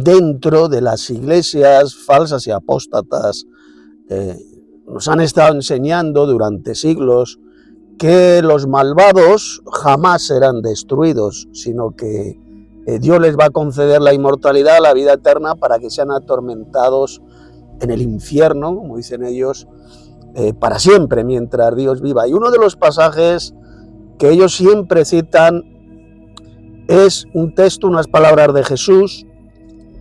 dentro de las iglesias falsas y apóstatas nos han estado enseñando durante siglos que los malvados jamás serán destruidos, sino que Dios les va a conceder la inmortalidad, la vida eterna, para que sean atormentados en el infierno, como dicen ellos, para siempre, mientras Dios viva. Y uno de los pasajes que ellos siempre citan es un texto, unas palabras de Jesús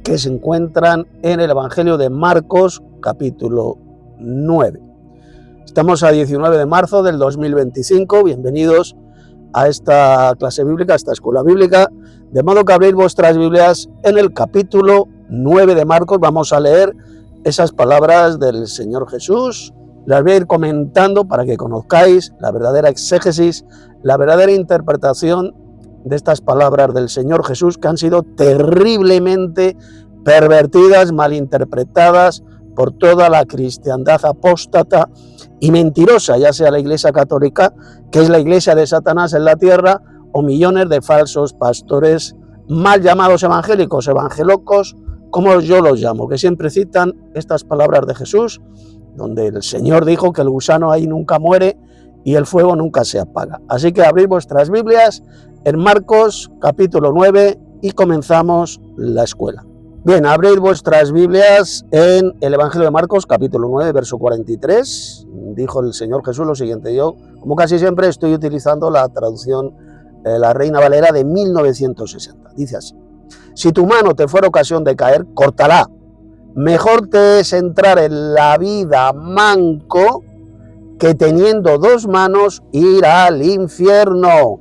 que se encuentran en el Evangelio de Marcos, capítulo 9. Estamos a 19 de marzo del 2025, bienvenidos a esta clase bíblica, a esta escuela bíblica, de modo que abrid vuestras Biblias en el capítulo 9 de Marcos. Vamos a leer esas palabras del Señor Jesús, las voy a ir comentando para que conozcáis la verdadera exégesis, la verdadera interpretación de estas palabras del Señor Jesús, que han sido terriblemente pervertidas, malinterpretadas por toda la cristiandad apóstata y mentirosa, ya sea la Iglesia Católica, que es la iglesia de Satanás en la tierra, o millones de falsos pastores mal llamados evangélicos, evangelocos, como yo los llamo, que siempre citan estas palabras de Jesús, donde el Señor dijo que el gusano ahí nunca muere y el fuego nunca se apaga. Así que abrid vuestras Biblias en Marcos capítulo 9 y comenzamos la escuela. Bien, abrid vuestras Biblias en el Evangelio de Marcos capítulo 9, verso 43. Dijo el Señor Jesús lo siguiente: yo, como casi siempre, estoy utilizando la traducción la Reina Valera de 1960. Dice así: si tu mano te fuera ocasión de caer, córtala. Mejor te es entrar en la vida manco que teniendo dos manos ir al infierno,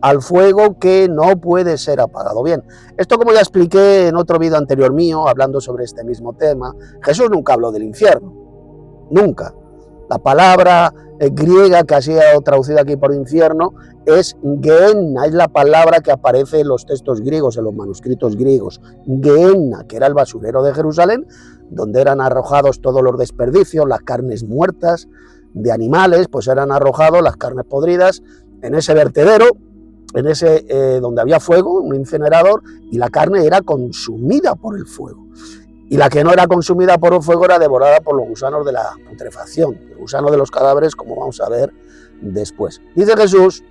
al fuego que no puede ser apagado. Bien, esto, como ya expliqué en otro vídeo anterior mío, hablando sobre este mismo tema, Jesús nunca habló del infierno, nunca. La palabra griega que ha sido traducida aquí por infierno es Gehenna, es la palabra que aparece en los textos griegos, en los manuscritos griegos. Gehenna, que era el basurero de Jerusalén, donde eran arrojados todos los desperdicios, las carnes muertas de animales, pues eran arrojados, las carnes podridas, en ese vertedero, en ese donde había fuego, un incinerador, y la carne era consumida por el fuego. Y la que no era consumida por el fuego era devorada por los gusanos de la putrefacción, el gusano de los cadáveres, como vamos a ver después. Dice Jesús,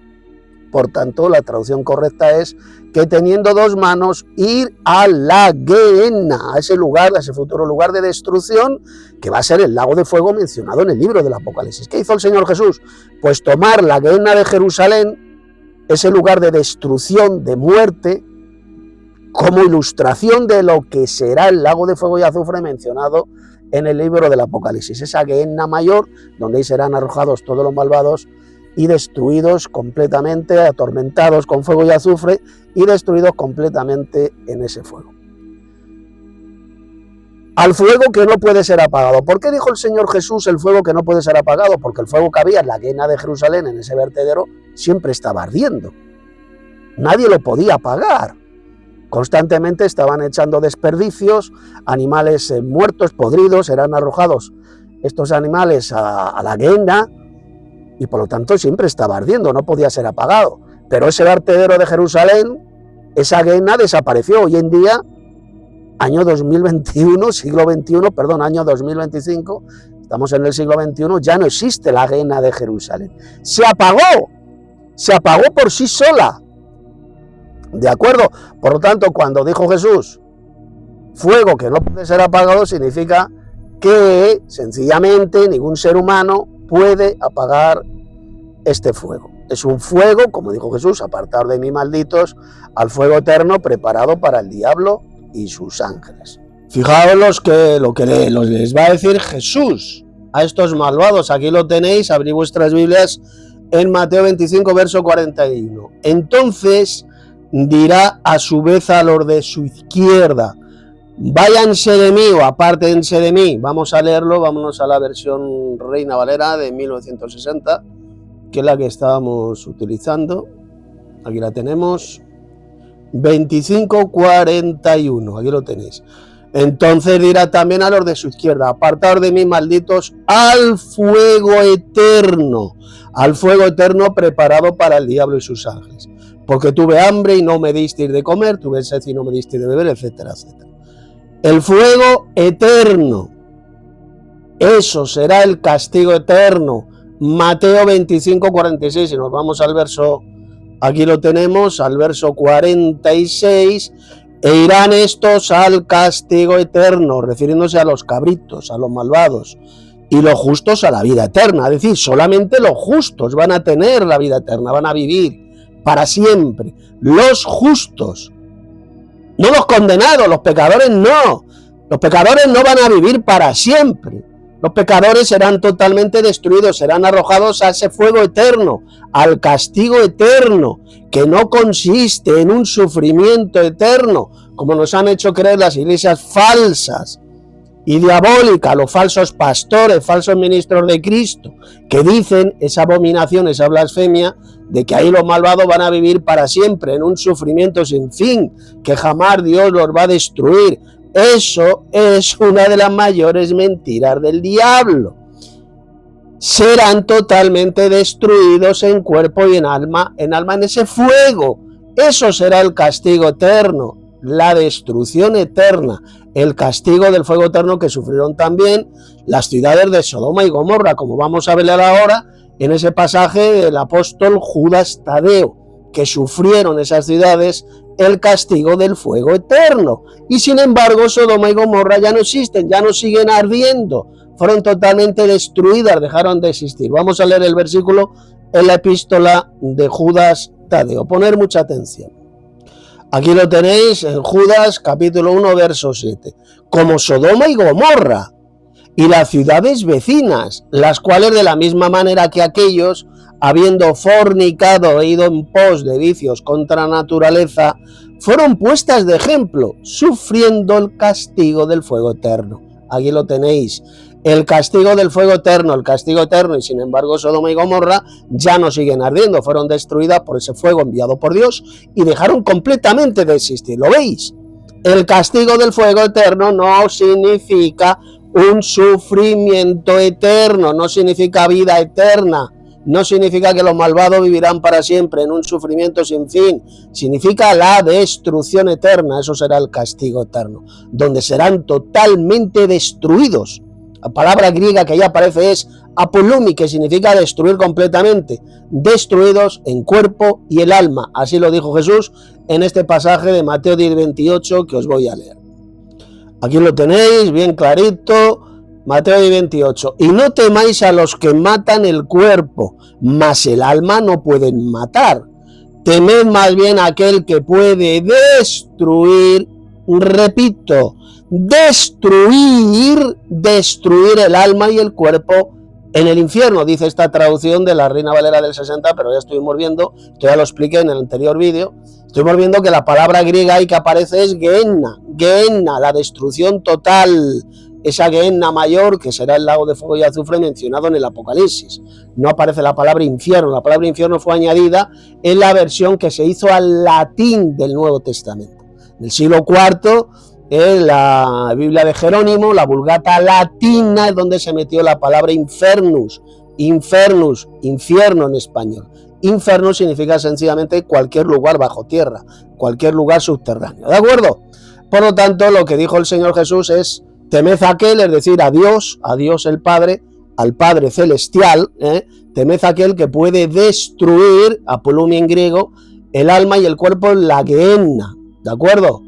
por tanto, la traducción correcta es que teniendo dos manos ir a la Gehenna, a ese lugar, a ese futuro lugar de destrucción, que va a ser el lago de fuego mencionado en el libro del Apocalipsis. ¿Qué hizo el Señor Jesús? Pues tomar la Gehenna de Jerusalén, ese lugar de destrucción, de muerte, como ilustración de lo que será el lago de fuego y azufre mencionado en el libro del Apocalipsis. Esa Gehenna mayor, donde ahí serán arrojados todos los malvados y destruidos completamente, atormentados con fuego y azufre y destruidos completamente en ese fuego. Al fuego que no puede ser apagado. ¿Por qué dijo el Señor Jesús el fuego que no puede ser apagado? Porque el fuego que había en la Gehenna de Jerusalén, en ese vertedero, siempre estaba ardiendo. Nadie lo podía apagar. Constantemente estaban echando desperdicios, animales muertos, podridos, eran arrojados estos animales a la Gehenna y por lo tanto siempre estaba ardiendo, no podía ser apagado. Pero ese vertedero de Jerusalén, esa Gehenna desapareció. Hoy en día, año 2021, año 2025, estamos en el siglo XXI, ya no existe la Gehenna de Jerusalén. Se apagó por sí sola. ¿De acuerdo? Por lo tanto, cuando dijo Jesús, fuego que no puede ser apagado, significa que sencillamente ningún ser humano puede apagar este fuego. Es un fuego, como dijo Jesús, apartaos de mí, malditos, al fuego eterno preparado para el diablo y sus ángeles. Fijaos lo que les va a decir Jesús a estos malvados. Aquí lo tenéis, abrid vuestras Biblias en Mateo 25, verso 41. Entonces dirá a su vez a los de su izquierda, váyanse de mí o apártense de mí. Vamos a leerlo, vámonos a la versión Reina Valera de 1960, que es la que estábamos utilizando. Aquí la tenemos, 25:41, aquí lo tenéis. Entonces dirá también a los de su izquierda, apartaos de mí, malditos, al fuego eterno preparado para el diablo y sus ángeles. Porque tuve hambre y no me disteis de comer, tuve sed y no me disteis de beber, etcétera, etcétera. el fuego eterno. Eso será el castigo eterno. Mateo 25, 46, y nos vamos al verso, aquí lo tenemos, al verso 46, e irán estos al castigo eterno, refiriéndose a los cabritos, a los malvados, y los justos a la vida eterna. Es decir, solamente los justos van a tener la vida eterna, van a vivir para siempre. Los justos, no los condenados, los pecadores no. Los pecadores no van a vivir para siempre. Los pecadores serán totalmente destruidos, serán arrojados a ese fuego eterno, al castigo eterno, que no consiste en un sufrimiento eterno, como nos han hecho creer las iglesias falsas y diabólicas, los falsos pastores, falsos ministros de Cristo, que dicen esa abominación, esa blasfemia, de que ahí los malvados van a vivir para siempre en un sufrimiento sin fin, que jamás Dios los va a destruir. Eso es una de las mayores mentiras del diablo. Serán totalmente destruidos en cuerpo y en alma en ese fuego. Eso será el castigo eterno, la destrucción eterna, el castigo del fuego eterno que sufrieron también las ciudades de Sodoma y Gomorra, como vamos a ver ahora en ese pasaje del apóstol Judas Tadeo, que sufrieron esas ciudades el castigo del fuego eterno. Y sin embargo, Sodoma y Gomorra ya no existen, ya no siguen ardiendo, fueron totalmente destruidas, dejaron de existir. Vamos a leer el versículo en la epístola de Judas Tadeo. Poner mucha atención. Aquí lo tenéis en Judas capítulo 1, verso 7. Como Sodoma y Gomorra y las ciudades vecinas, las cuales de la misma manera que aquellos, habiendo fornicado e ido en pos de vicios contra naturaleza, fueron puestas de ejemplo, sufriendo el castigo del fuego eterno. Aquí lo tenéis, el castigo del fuego eterno, el castigo eterno, y sin embargo Sodoma y Gomorra ya no siguen ardiendo, fueron destruidas por ese fuego enviado por Dios y dejaron completamente de existir. ¿Lo veis? El castigo del fuego eterno no significa un sufrimiento eterno, no significa vida eterna, no significa que los malvados vivirán para siempre en un sufrimiento sin fin, significa la destrucción eterna. Eso será el castigo eterno, donde serán totalmente destruidos. La palabra griega que ahí aparece es apolumi, que significa destruir completamente, destruidos en cuerpo y el alma. Así lo dijo Jesús en este pasaje de Mateo 10, 28 que os voy a leer. Aquí lo tenéis bien clarito, Mateo 10, 28. Y no temáis a los que matan el cuerpo, mas el alma no pueden matar. Temed más bien a aquel que puede destruir, repito, destruir el alma y el cuerpo en el infierno, dice esta traducción de la Reina Valera del 60, pero ya estuvimos viendo, esto ya lo expliqué en el anterior vídeo, estuvimos viendo que la palabra griega ahí que aparece es Gehenna, la destrucción total, esa Gehenna mayor que será el lago de fuego y azufre mencionado en el Apocalipsis. No aparece la palabra infierno, la palabra infierno fue añadida en la versión que se hizo al latín del Nuevo Testamento. En el siglo IV, en la Biblia de Jerónimo, la Vulgata latina, es donde se metió la palabra infernus, infierno en español. Inferno significa sencillamente cualquier lugar bajo tierra, cualquier lugar subterráneo, ¿de acuerdo? Por lo tanto, lo que dijo el Señor Jesús es, temed a aquel, es decir, a Dios el Padre, al Padre Celestial, temed a aquel que puede destruir, apolumi en griego, el alma y el cuerpo en la Gehenna, ¿de acuerdo?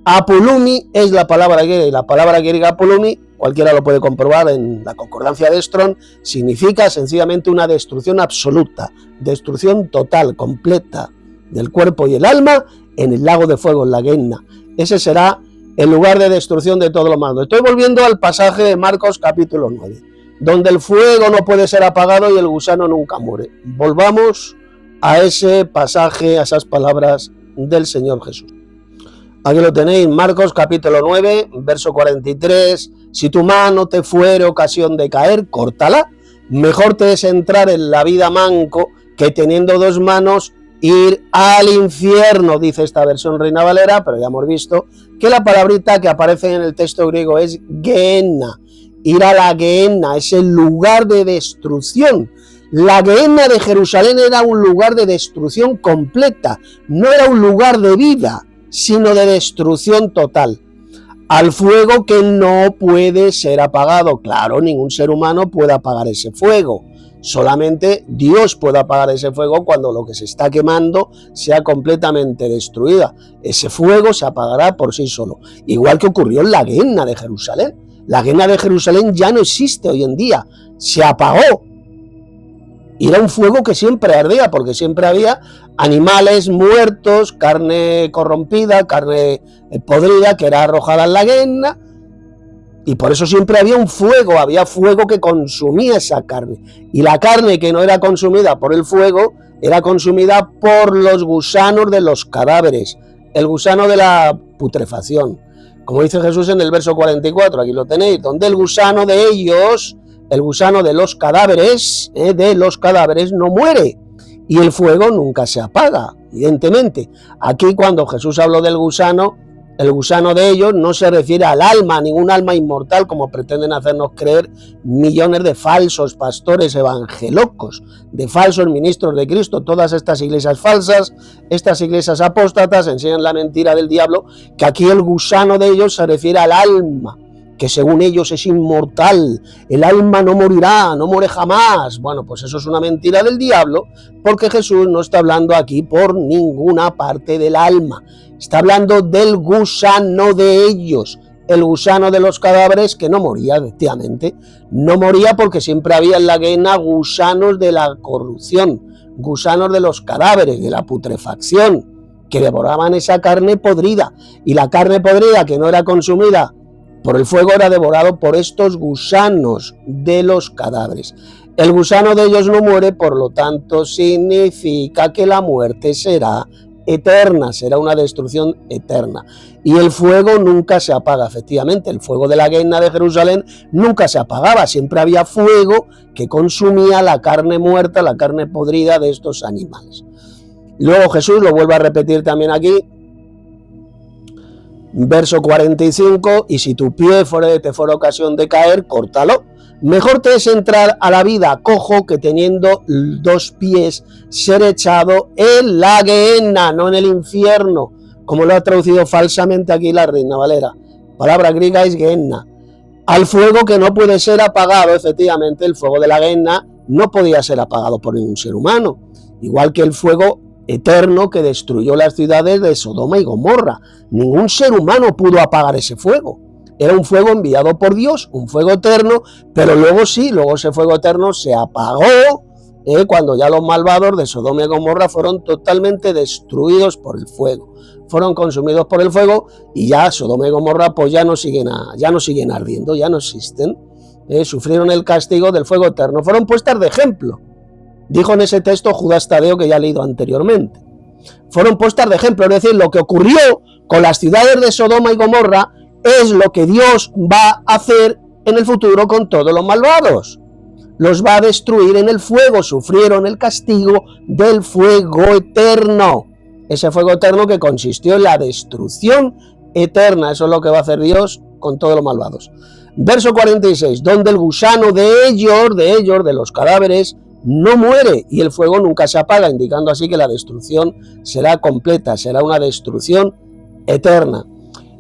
Apolumi es la palabra griega, y la palabra griega apolumi, cualquiera lo puede comprobar en la concordancia de Strong, significa sencillamente una destrucción absoluta, destrucción total, completa del cuerpo y el alma en el lago de fuego, en la Gehenna. Ese será el lugar de destrucción de todo lo malo. Estoy volviendo al pasaje de Marcos capítulo 9, donde el fuego no puede ser apagado y el gusano nunca muere. Volvamos a ese pasaje, a esas palabras del Señor Jesús. Aquí lo tenéis, Marcos capítulo 9, verso 43. Si tu mano te fuere ocasión de caer, córtala. Mejor te es entrar en la vida manco que teniendo dos manos ir al infierno, dice esta versión Reina Valera, pero ya hemos visto que la palabrita que aparece en el texto griego es Gehenna. Ir a la Gehenna es el lugar de destrucción. La Gehenna de Jerusalén era un lugar de destrucción completa, no era un lugar de vida, sino de destrucción total. al fuego que no puede ser apagado. Claro, ningún ser humano puede apagar ese fuego. Solamente Dios puede apagar ese fuego cuando lo que se está quemando sea completamente destruida. Ese fuego se apagará por sí solo. Igual que ocurrió en la Gehenna de Jerusalén. La Gehenna de Jerusalén ya no existe hoy en día. Se apagó. Y era un fuego que siempre ardía, porque siempre había animales muertos, carne corrompida, carne podrida, que era arrojada en la Gehenna. Y por eso siempre había fuego que consumía esa carne. Y la carne que no era consumida por el fuego, era consumida por los gusanos de los cadáveres, el gusano de la putrefacción. Como dice Jesús en el verso 44, aquí lo tenéis, donde el gusano de ellos, el gusano de los cadáveres no muere. Y el fuego nunca se apaga, evidentemente. Aquí cuando Jesús habló del gusano, el gusano de ellos no se refiere al alma, ningún alma inmortal, como pretenden hacernos creer millones de falsos pastores evangelocos, de falsos ministros de Cristo. Todas estas iglesias falsas, estas iglesias apóstatas enseñan la mentira del diablo, que aquí el gusano de ellos se refiere al alma, que según ellos es inmortal, el alma no morirá, no muere jamás. Bueno, pues eso es una mentira del diablo, porque Jesús no está hablando aquí por ninguna parte del alma, está hablando del gusano de ellos, el gusano de los cadáveres que no moría, efectivamente, no moría porque siempre había en la Gehenna gusanos de la corrupción, gusanos de los cadáveres, de la putrefacción, que devoraban esa carne podrida, y la carne podrida que no era consumida por el fuego era devorado por estos gusanos de los cadáveres. El gusano de ellos no muere, por lo tanto significa que la muerte será eterna, será una destrucción eterna. Y el fuego nunca se apaga, efectivamente, el fuego de la Gehenna de Jerusalén nunca se apagaba, siempre había fuego que consumía la carne muerta, la carne podrida de estos animales. Luego Jesús lo vuelve a repetir también aquí, verso 45, y si tu pie te fuera ocasión de caer, córtalo. Mejor te es entrar a la vida cojo que teniendo 2 pies ser echado en la Gehenna, no en el infierno, como lo ha traducido falsamente aquí la Reina Valera. Palabra griega es Gehenna. Al fuego que no puede ser apagado, efectivamente, el fuego de la Gehenna no podía ser apagado por ningún ser humano, igual que el fuego eterno que destruyó las ciudades de Sodoma y Gomorra. Ningún ser humano pudo apagar ese fuego. Era un fuego enviado por Dios, un fuego eterno, pero luego ese fuego eterno se apagó cuando ya los malvados de Sodoma y Gomorra fueron totalmente destruidos por el fuego. Fueron consumidos por el fuego y ya Sodoma y Gomorra pues ya no siguen ardiendo, ya no existen. Sufrieron el castigo del fuego eterno. Fueron puestas de ejemplo. Dijo en ese texto Judas Tadeo, que ya he leído anteriormente. Fueron puestas de ejemplo, es decir, lo que ocurrió con las ciudades de Sodoma y Gomorra es lo que Dios va a hacer en el futuro con todos los malvados. Los va a destruir en el fuego, sufrieron el castigo del fuego eterno. Ese fuego eterno que consistió en la destrucción eterna, eso es lo que va a hacer Dios con todos los malvados. Verso 46, donde el gusano de ellos, de los cadáveres, no muere y el fuego nunca se apaga, indicando así que la destrucción será completa, será una destrucción eterna.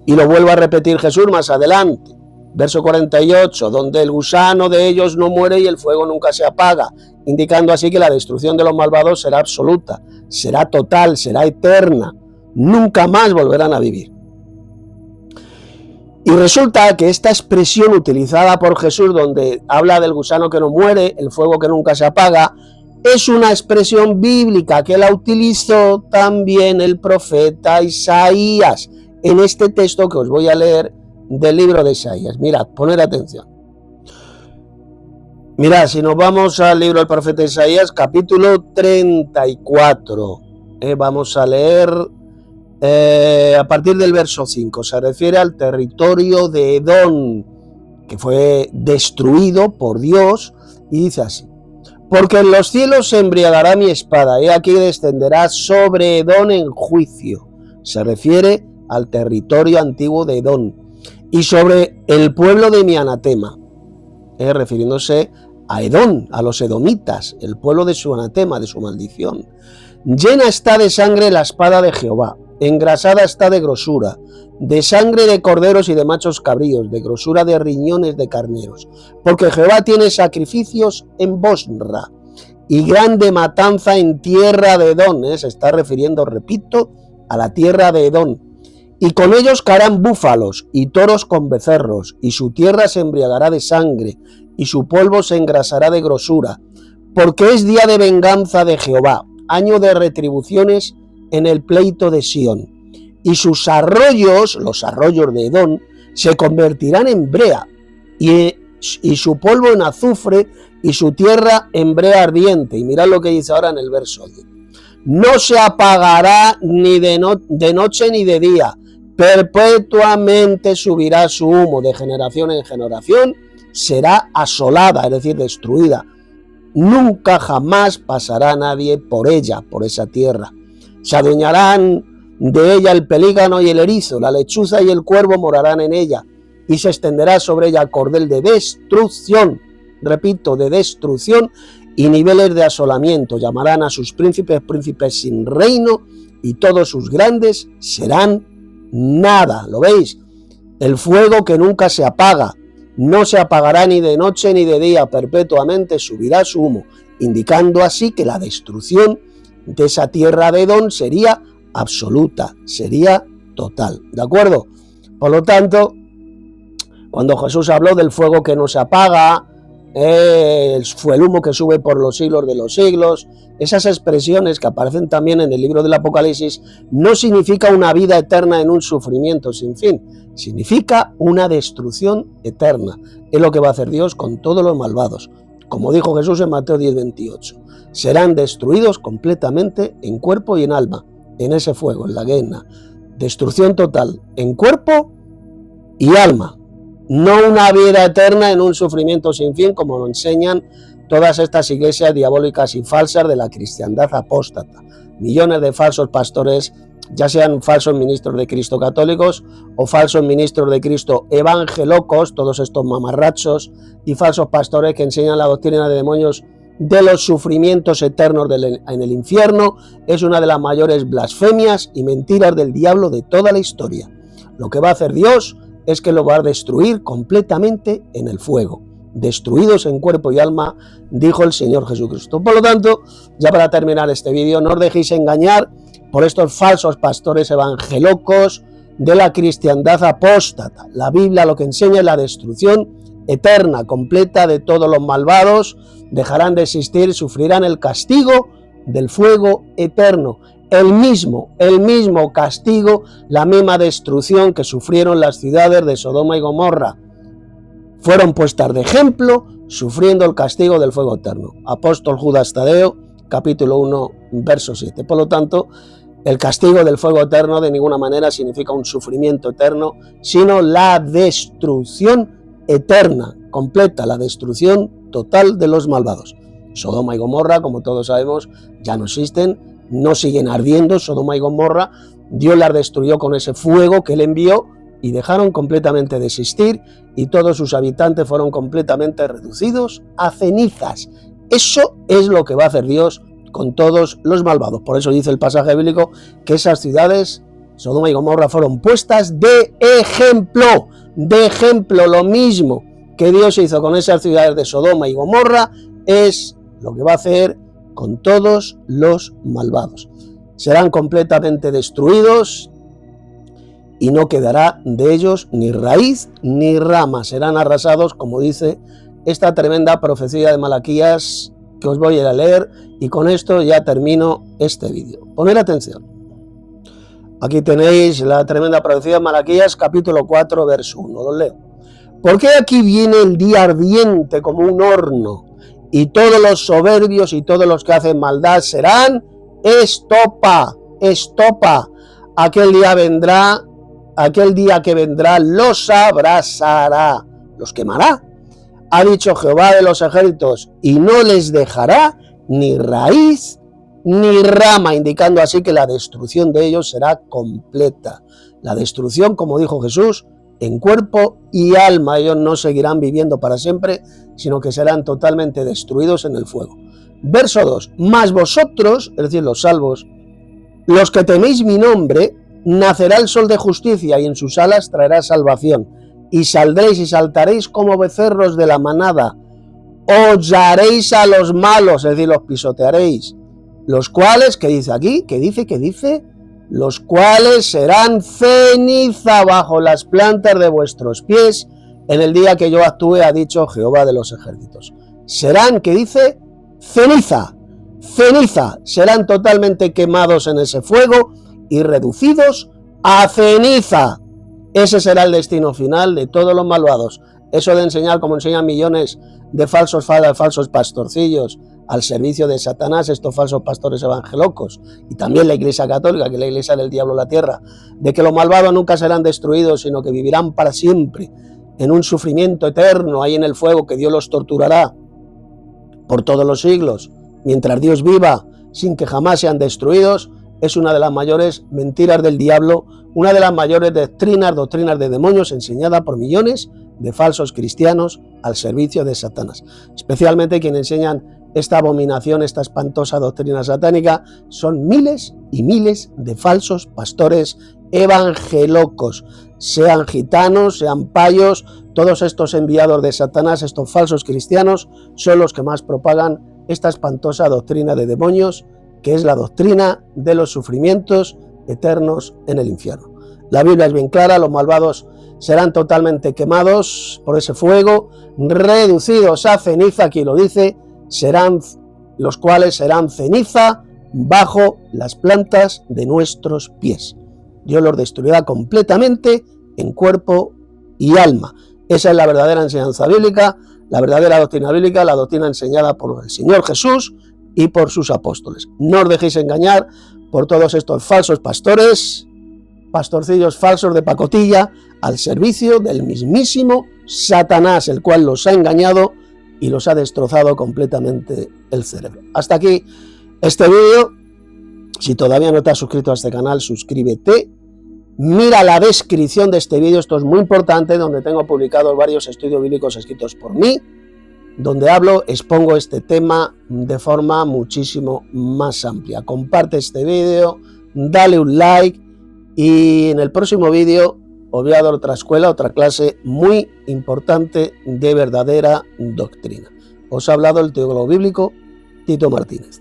Y lo vuelvo a repetir Jesús más adelante, verso 48, donde el gusano de ellos no muere y el fuego nunca se apaga, indicando así que la destrucción de los malvados será absoluta, será total, será eterna, nunca más volverán a vivir. Y resulta que esta expresión utilizada por Jesús, donde habla del gusano que no muere, el fuego que nunca se apaga, es una expresión bíblica que la utilizó también el profeta Isaías, en este texto que os voy a leer del libro de Isaías. Mirad, poned atención. Mirad, si nos vamos al libro del profeta Isaías, capítulo 34, vamos a leer a partir del verso 5, se refiere al territorio de Edom, que fue destruido por Dios, y dice así: porque en los cielos se embriagará mi espada, y aquí descenderá sobre Edom en juicio. Se refiere al territorio antiguo de Edom, y sobre el pueblo de mi anatema, refiriéndose a Edom, a los edomitas, el pueblo de su anatema, de su maldición. Llena está de sangre la espada de Jehová, engrasada está de grosura, de sangre de corderos y de machos cabríos, de grosura de riñones de carneros, porque Jehová tiene sacrificios en Bosra y grande matanza en tierra de Edom, se está refiriendo, repito, a la tierra de Edom, y con ellos caerán búfalos y toros con becerros, y su tierra se embriagará de sangre, y su polvo se engrasará de grosura, porque es día de venganza de Jehová, año de retribuciones en el pleito de Sión, y sus arroyos, los arroyos de Edom, se convertirán en brea, y su polvo en azufre, y su tierra en brea ardiente. Y mirad lo que dice ahora en el verso 10. No se apagará ni de noche ni de día, perpetuamente subirá su humo, de generación en generación será asolada, es decir, destruida. Nunca jamás pasará nadie por ella, por esa tierra. Se adueñarán de ella el pelícano y el erizo, la lechuza y el cuervo morarán en ella, y se extenderá sobre ella cordel de destrucción, repito, de destrucción, y niveles de asolamiento. Llamarán a sus príncipes príncipes sin reino, y todos sus grandes serán nada. ¿Lo veis? El fuego que nunca se apaga, no se apagará ni de noche ni de día, perpetuamente subirá su humo, indicando así que la destrucción de esa tierra de Edom sería absoluta, sería total, ¿de acuerdo? Por lo tanto, cuando Jesús habló del fuego que no se apaga, fue el humo que sube por los siglos de los siglos, esas expresiones que aparecen también en el libro del Apocalipsis, no significa una vida eterna en un sufrimiento sin fin, significa una destrucción eterna. Es lo que va a hacer Dios con todos los malvados. Como dijo Jesús en Mateo 10:28, serán destruidos completamente en cuerpo y en alma, en ese fuego, en la Gehenna. Destrucción total en cuerpo y alma. No una vida eterna en un sufrimiento sin fin, como lo enseñan todas estas iglesias diabólicas y falsas de la cristiandad apóstata. Millones de falsos pastores, ya sean falsos ministros de Cristo católicos o falsos ministros de Cristo evangelocos, todos estos mamarrachos y falsos pastores que enseñan la doctrina de demonios de los sufrimientos eternos en el infierno, es una de las mayores blasfemias y mentiras del diablo de toda la historia. Lo que va a hacer Dios es que lo va a destruir completamente en el fuego, destruidos en cuerpo y alma, dijo el Señor Jesucristo. Por lo tanto, ya para terminar este vídeo, no os dejéis engañar por estos falsos pastores evangelocos de la cristiandad apóstata. La Biblia lo que enseña es la destrucción eterna, completa de todos los malvados, dejarán de existir, sufrirán el castigo del fuego eterno. El mismo castigo, la misma destrucción que sufrieron las ciudades de Sodoma y Gomorra. Fueron puestas de ejemplo, sufriendo el castigo del fuego eterno. Apóstol Judas Tadeo, capítulo 1, verso 7. Por lo tanto, el castigo del fuego eterno de ninguna manera significa un sufrimiento eterno, sino la destrucción eterna, completa, la destrucción total de los malvados. Sodoma y Gomorra, como todos sabemos, ya no existen, no siguen ardiendo. Sodoma y Gomorra, Dios las destruyó con ese fuego que él envió y dejaron completamente de existir y todos sus habitantes fueron completamente reducidos a cenizas. Eso es lo que va a hacer Dios con todos los malvados. Por eso dice el pasaje bíblico que esas ciudades, Sodoma y Gomorra, fueron puestas de ejemplo, lo mismo que Dios hizo con esas ciudades de Sodoma y Gomorra, es lo que va a hacer con todos los malvados. Serán completamente destruidos y no quedará de ellos ni raíz ni rama. Serán arrasados, como dice esta tremenda profecía de Malaquías que os voy a leer, y con esto ya termino este vídeo. Poned atención. Aquí tenéis la tremenda profecía de Malaquías, capítulo 4, verso 1. Lo leo. Porque aquí viene el día ardiente como un horno, y todos los soberbios y todos los que hacen maldad serán estopa. Aquel día que vendrá los abrasará, los quemará, ha dicho Jehová de los ejércitos, y no les dejará ni raíz ni rama, indicando así que la destrucción de ellos será completa. La destrucción, como dijo Jesús, en cuerpo y alma. Ellos no seguirán viviendo para siempre, sino que serán totalmente destruidos en el fuego. Verso 2. Mas vosotros, es decir, los salvos, los que teméis mi nombre, nacerá el sol de justicia y en sus alas traerá salvación. Y saldréis y saltaréis como becerros de la manada. Hollaréis a los malos, es decir, los pisotearéis. Los cuales, ¿qué dice aquí? ¿Qué dice? Los cuales serán ceniza bajo las plantas de vuestros pies en el día que yo actúe, ha dicho Jehová de los ejércitos. Serán, ¿qué dice? Ceniza, serán totalmente quemados en ese fuego y reducidos a ceniza. Ese será el destino final de todos los malvados. Eso de enseñar, como enseñan millones de falsos pastorcillos al servicio de Satanás, estos falsos pastores evangelocos, y también la Iglesia Católica, que es la Iglesia del diablo en la tierra, de que los malvados nunca serán destruidos, sino que vivirán para siempre en un sufrimiento eterno, ahí en el fuego, que Dios los torturará por todos los siglos, mientras Dios viva, sin que jamás sean destruidos, es una de las mayores mentiras del diablo, una de las mayores doctrinas de demonios enseñada por millones de falsos cristianos al servicio de Satanás. Especialmente quienes enseñan esta abominación, esta espantosa doctrina satánica, son miles y miles de falsos pastores evangelocos, sean gitanos, sean payos, todos estos enviados de Satanás, estos falsos cristianos, son los que más propagan esta espantosa doctrina de demonios, que es la doctrina de los sufrimientos eternos en el infierno. La Biblia es bien clara, los malvados serán totalmente quemados por ese fuego, reducidos a ceniza, aquí lo dice, los cuales serán ceniza bajo las plantas de nuestros pies. Dios los destruirá completamente en cuerpo y alma. Esa es la verdadera enseñanza bíblica, la verdadera doctrina bíblica, la doctrina enseñada por el Señor Jesús y por sus apóstoles. No os dejéis engañar por todos estos falsos pastores, pastorcillos falsos de pacotilla, al servicio del mismísimo Satanás, el cual los ha engañado y los ha destrozado completamente el cerebro. Hasta aquí este vídeo. Si todavía no te has suscrito a este canal, suscríbete. Mira la descripción de este vídeo, esto es muy importante, donde tengo publicados varios estudios bíblicos escritos por mí, donde expongo este tema de forma muchísimo más amplia. Comparte este vídeo, dale un like y en el próximo vídeo os voy a dar otra escuela, otra clase muy importante de verdadera doctrina. Os ha hablado el teólogo bíblico Tito Martínez.